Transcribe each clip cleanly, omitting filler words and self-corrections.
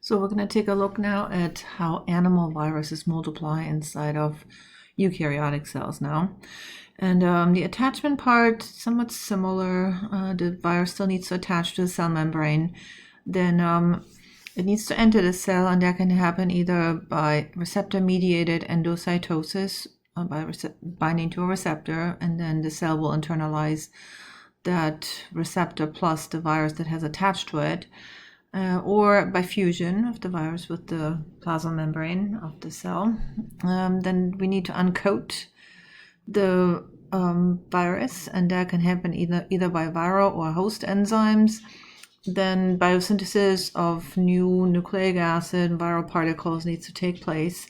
So we're going to take a look now at how animal viruses multiply inside of eukaryotic cells now. And the attachment part, somewhat similar. The virus still needs to attach to the cell membrane. Then it needs to enter the cell, and that can happen either by receptor-mediated endocytosis, by binding to a receptor, and then the cell will internalize that receptor plus the virus that has attached to it, or by fusion of the virus with the plasma membrane of the cell. Then we need to uncoat the virus, and that can happen either by viral or host enzymes. Then biosynthesis of new nucleic acid viral particles needs to take place.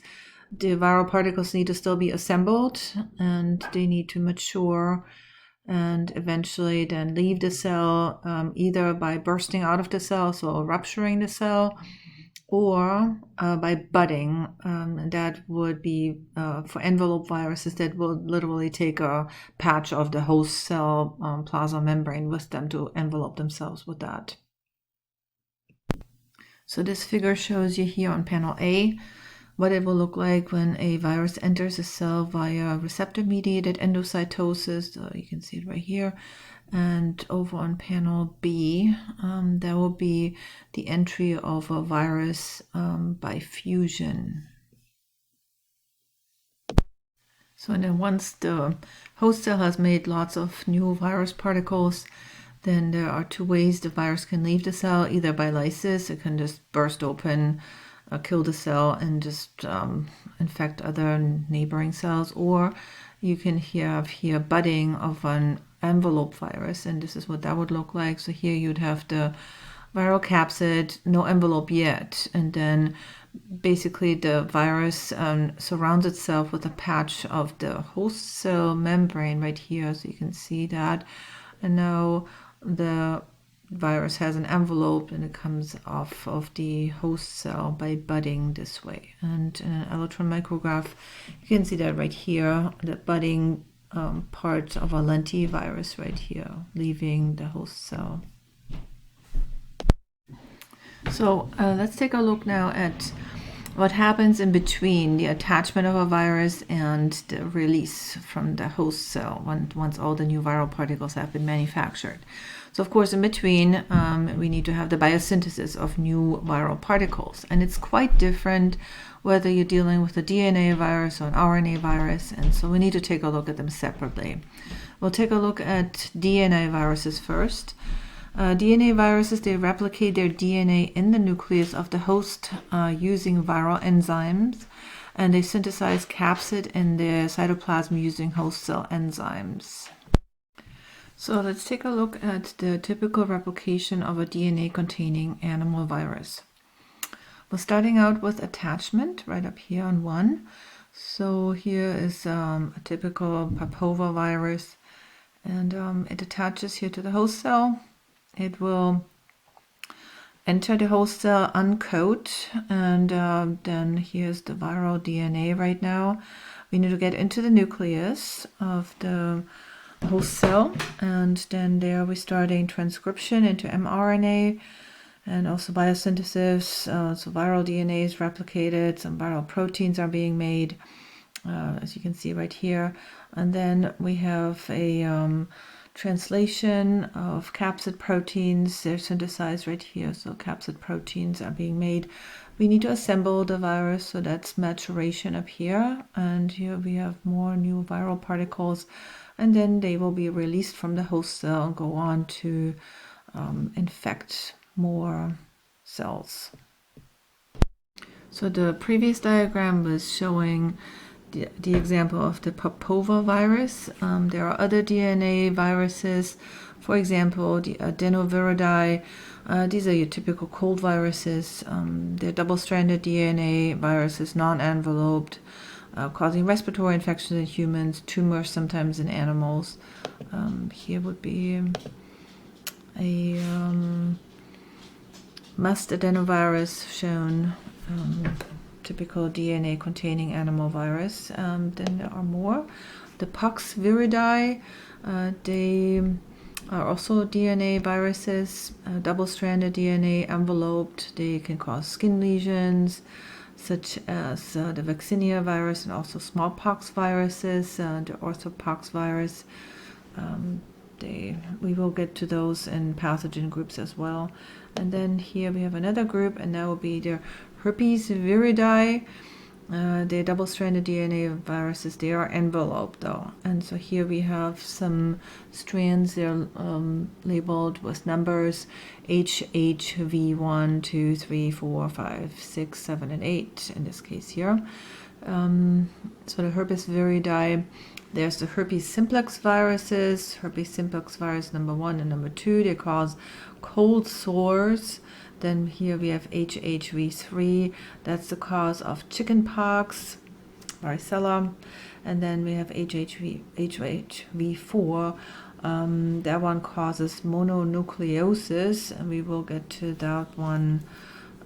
The viral particles need to still be assembled, and they need to mature and eventually then leave the cell, either by bursting out of the cell, so rupturing the cell, or by budding. And that would be for envelope viruses that will literally take a patch of the host cell plasma membrane with them to envelope themselves with that. So this figure shows you here on panel A what it will look like when a virus enters a cell via receptor-mediated endocytosis. So you can see it right here. And over on panel B, there will be the entry of a virus by fusion. So and then once the host cell has made lots of new virus particles, then there are two ways the virus can leave the cell, either by lysis. It can just burst open, kill the cell, and just infect other neighboring cells, or you can have here budding of an envelope virus, and this is what that would look like. So here you'd have the viral capsid, no envelope yet, and then basically the virus surrounds itself with a patch of the host cell membrane right here, so you can see that. And now the virus has an envelope, and it comes off of the host cell by budding this way. And in an electron micrograph, you can see that right here, the budding part of a lentivirus right here, leaving the host cell. So let's take a look now at what happens in between the attachment of a virus and the release from the host cell once all the new viral particles have been manufactured. So of course in between we need to have the biosynthesis of new viral particles, and it's quite different whether you're dealing with a DNA virus or an RNA virus, and so we need to take a look at them separately. We'll take a look at DNA viruses first. DNA viruses, they replicate their DNA in the nucleus of the host using viral enzymes, and they synthesize capsid in the cytoplasm using host cell enzymes. So let's take a look at the typical replication of a DNA-containing animal virus. We're starting out with attachment right up here on 1. So here is a typical papovavirus, and it attaches here to the host cell. It will enter the host cell, uncoat, and then here's the viral DNA right now. We need to get into the nucleus of the host cell, and then there we're starting transcription into mRNA and also biosynthesis. So viral DNA is replicated, some viral proteins are being made, as you can see right here. And then we have a translation of capsid proteins. They're synthesized right here, so capsid proteins are being made. We need to assemble the virus, so that's maturation up here, and here we have more new viral particles, and then they will be released from the host cell and go on to infect more cells. So the previous diagram was showing the example of the papovavirus. There are other DNA viruses, for example, the adenoviridae. These are your typical cold viruses. They're double-stranded DNA viruses, non-enveloped, causing respiratory infections in humans, tumors sometimes in animals. Here would be a must adenovirus shown. Typical DNA-containing animal virus. Then there are more. The pox viridae, they are also DNA viruses, double-stranded DNA enveloped. They can cause skin lesions, such as the vaccinia virus and also smallpox viruses, the orthopox virus. We will get to those in pathogen groups as well. And then here we have another group, and that will be the herpes viridae. The double-stranded DNA viruses, they are enveloped though. And so here we have some strands. They're labeled with numbers HHV1, 2, 3, 4, 5, 6, 7, and 8 in this case here. So the herpes viridae, there's the herpes simplex viruses, herpes simplex virus number 1 and number 2. They cause cold sores. Then here we have HHV3, that's the cause of chickenpox, varicella. And then we have HHV4, that one causes mononucleosis, and we will get to that one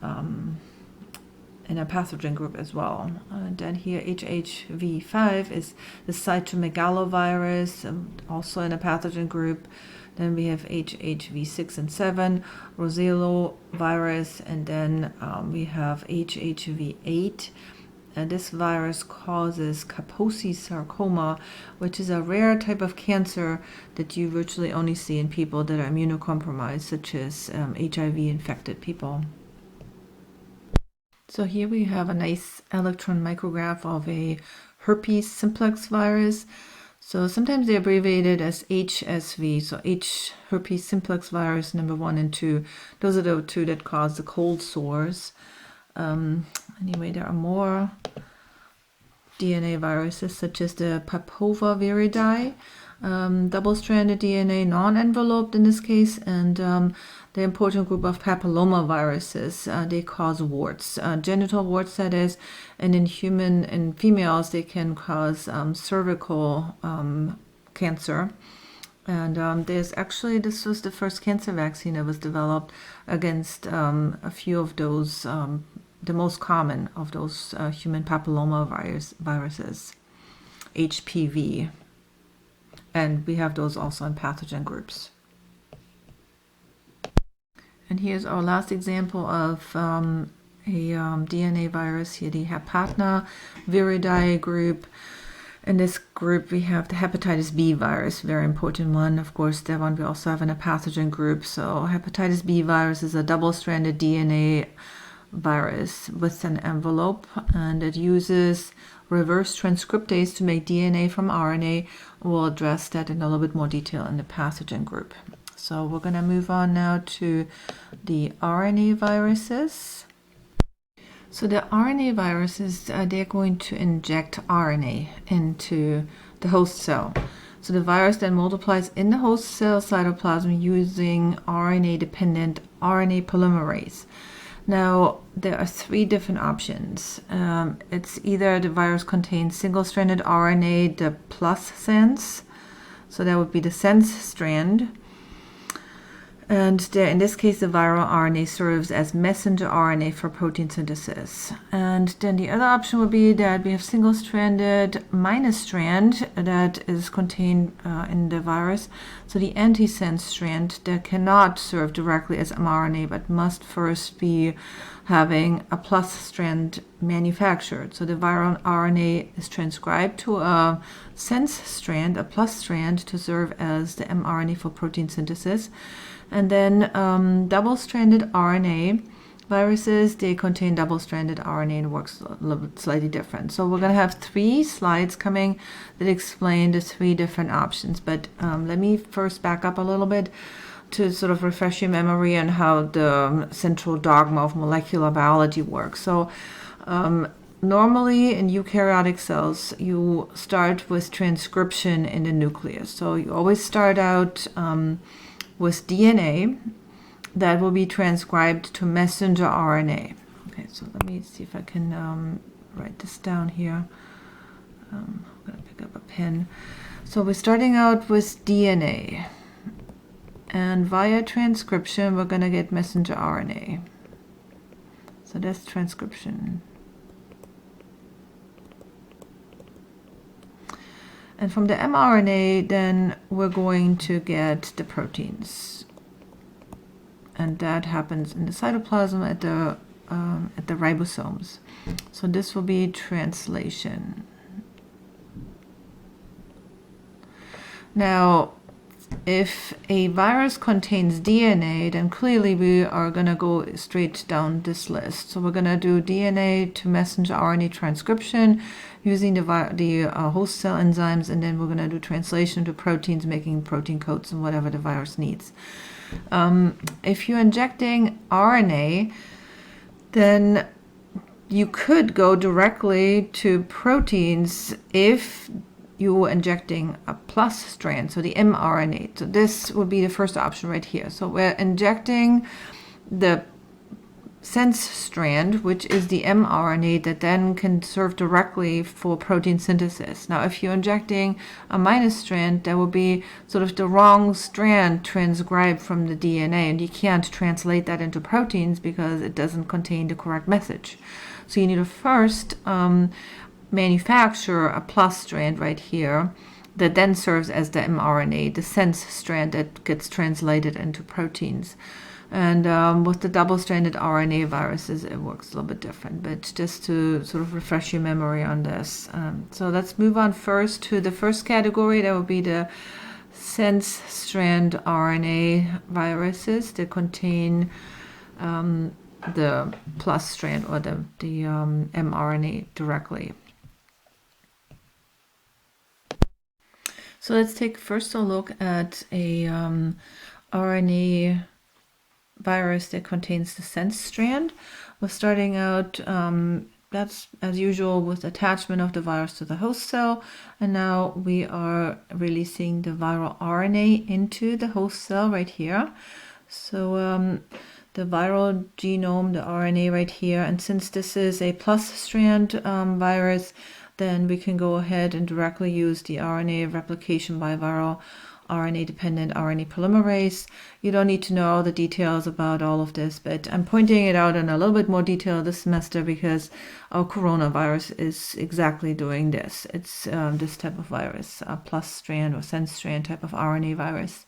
in a pathogen group as well. And then here HHV5 is the cytomegalovirus, also in a pathogen group. Then we have HHV6 and 7, Rosello virus, and then we have HHV8. And this virus causes Kaposi sarcoma, which is a rare type of cancer that you virtually only see in people that are immunocompromised, such as HIV-infected people. So here we have a nice electron micrograph of a herpes simplex virus. So sometimes they're abbreviated as HSV, so herpes simplex virus number 1 and 2. Those are the two that cause the cold sores. Anyway, there are more DNA viruses such as the Papoviridae, double-stranded DNA, non-enveloped in this case, and the important group of papillomaviruses. They cause warts, genital warts that is, and in females they can cause cervical cancer. And this was the first cancer vaccine that was developed against a few of those, the most common of those human papilloma viruses, HPV. And we have those also in pathogen groups. And here's our last example of a DNA virus, here the Hepatna viridae group. In this group we have the hepatitis B virus, very important one. Of course, that one we also have in a pathogen group. So hepatitis B virus is a double-stranded DNA virus with an envelope, and it uses reverse transcriptase to make DNA from RNA. We'll address that in a little bit more detail in the pathogen group. So we're going to move on now to the RNA viruses. So the RNA viruses, they're going to inject RNA into the host cell. So the virus then multiplies in the host cell cytoplasm using RNA-dependent RNA polymerase. Now, there are 3 different options. It's either the virus contains single-stranded RNA, the plus sense, so that would be the sense strand. And in this case, the viral RNA serves as messenger RNA for protein synthesis. And then the other option would be that we have single-stranded minus strand that is contained in the virus. So the antisense strand that cannot serve directly as mRNA, but must first be having a plus strand manufactured. So the viral RNA is transcribed to a sense strand, a plus strand, to serve as the mRNA for protein synthesis. And then double-stranded RNA viruses, they contain double-stranded RNA and works a little bit slightly different. So we're going to have 3 slides coming that explain the 3 different options. But let me first back up a little bit to sort of refresh your memory on how the central dogma of molecular biology works. So normally in eukaryotic cells, you start with transcription in the nucleus. So you always start out with DNA that will be transcribed to messenger RNA. Okay, so let me see if I can write this down here. I'm going to pick up a pen. So we're starting out with DNA. And via transcription, we're going to get messenger RNA. So that's transcription. And from the mRNA, then we're going to get the proteins. And that happens in the cytoplasm at the ribosomes. So this will be translation. Now, if a virus contains DNA, then clearly we are going to go straight down this list. So we're going to do DNA to messenger RNA transcription using the host cell enzymes, and then we're going to do translation to proteins, making protein codes and whatever the virus needs. If you're injecting RNA, then you could go directly to proteins if you were injecting a plus strand, so the mRNA. So this would be the first option right here. So we're injecting the sense strand, which is the mRNA that then can serve directly for protein synthesis. Now, if you're injecting a minus strand, that will be sort of the wrong strand transcribed from the DNA, and you can't translate that into proteins because it doesn't contain the correct message. So you need to first manufacture a plus strand right here that then serves as the mRNA, the sense strand that gets translated into proteins. And with the double-stranded RNA viruses, it works a little bit different, but just to sort of refresh your memory on this. So let's move on first to the first category. That would be the sense strand RNA viruses that contain the plus strand or the mRNA directly. So let's take first a look at a RNA virus that contains the sense strand. We're starting out, that's as usual, with attachment of the virus to the host cell. And now we are releasing the viral RNA into the host cell right here. So the viral genome, the RNA right here. And since this is a plus strand virus, then we can go ahead and directly use the RNA replication by viral RNA-dependent RNA polymerase. You don't need to know all the details about all of this, but I'm pointing it out in a little bit more detail this semester because our coronavirus is exactly doing this. It's this type of virus, a plus strand or sense strand type of RNA virus.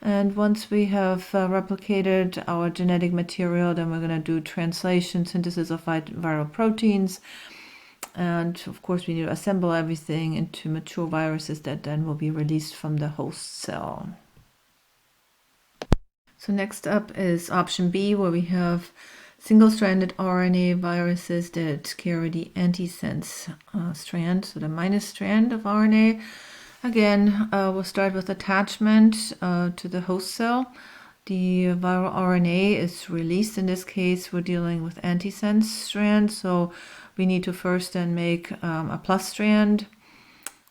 And once we have replicated our genetic material, then we're going to do translation, synthesis of viral proteins. And of course, we need to assemble everything into mature viruses that then will be released from the host cell. So next up is option B, where we have single-stranded RNA viruses that carry the antisense strand, so the minus strand of RNA. Again, we'll start with attachment to the host cell. The viral RNA is released. In this case, we're dealing with antisense strand, so we need to first then make a plus strand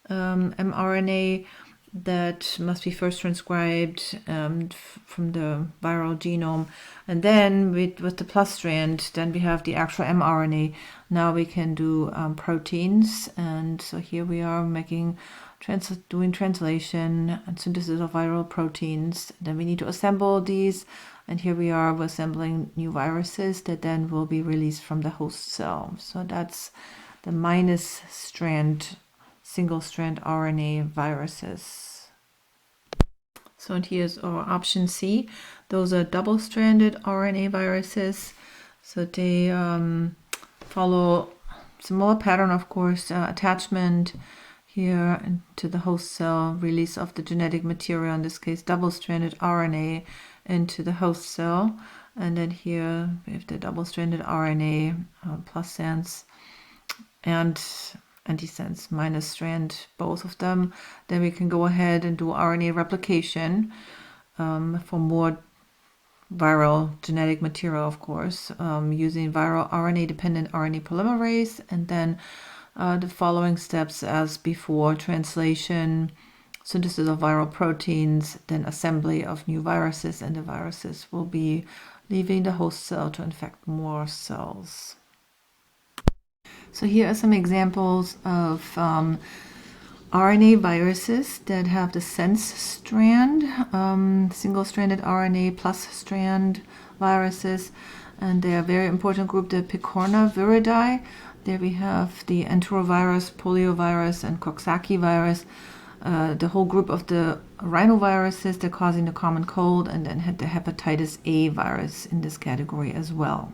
mRNA that must be first transcribed from the viral genome. And then with the plus strand, then we have the actual mRNA. Now we can do proteins. And so here we are making doing translation and synthesis of viral proteins. Then we need to assemble these, and here we are assembling new viruses that then will be released from the host cell. So that's the minus strand, single strand RNA viruses. So and here's our option C. Those are double-stranded RNA viruses. So they follow similar pattern, of course, attachment here into the host cell, release of the genetic material, in this case double-stranded RNA into the host cell, and then here we have the double-stranded RNA plus sense and antisense minus strand, both of them. Then we can go ahead and do RNA replication for more viral genetic material, of course, using viral RNA-dependent RNA polymerase, and then the following steps as before: translation, synthesis of viral proteins, then assembly of new viruses, and the viruses will be leaving the host cell to infect more cells. So here are some examples of RNA viruses that have the sense strand, single-stranded RNA plus strand viruses, and they are a very important group, the Picornaviridae. There we have the enterovirus, poliovirus, and Coxsackie virus. the whole group of the rhinoviruses, they're causing the common cold, and then had the hepatitis A virus in this category as well.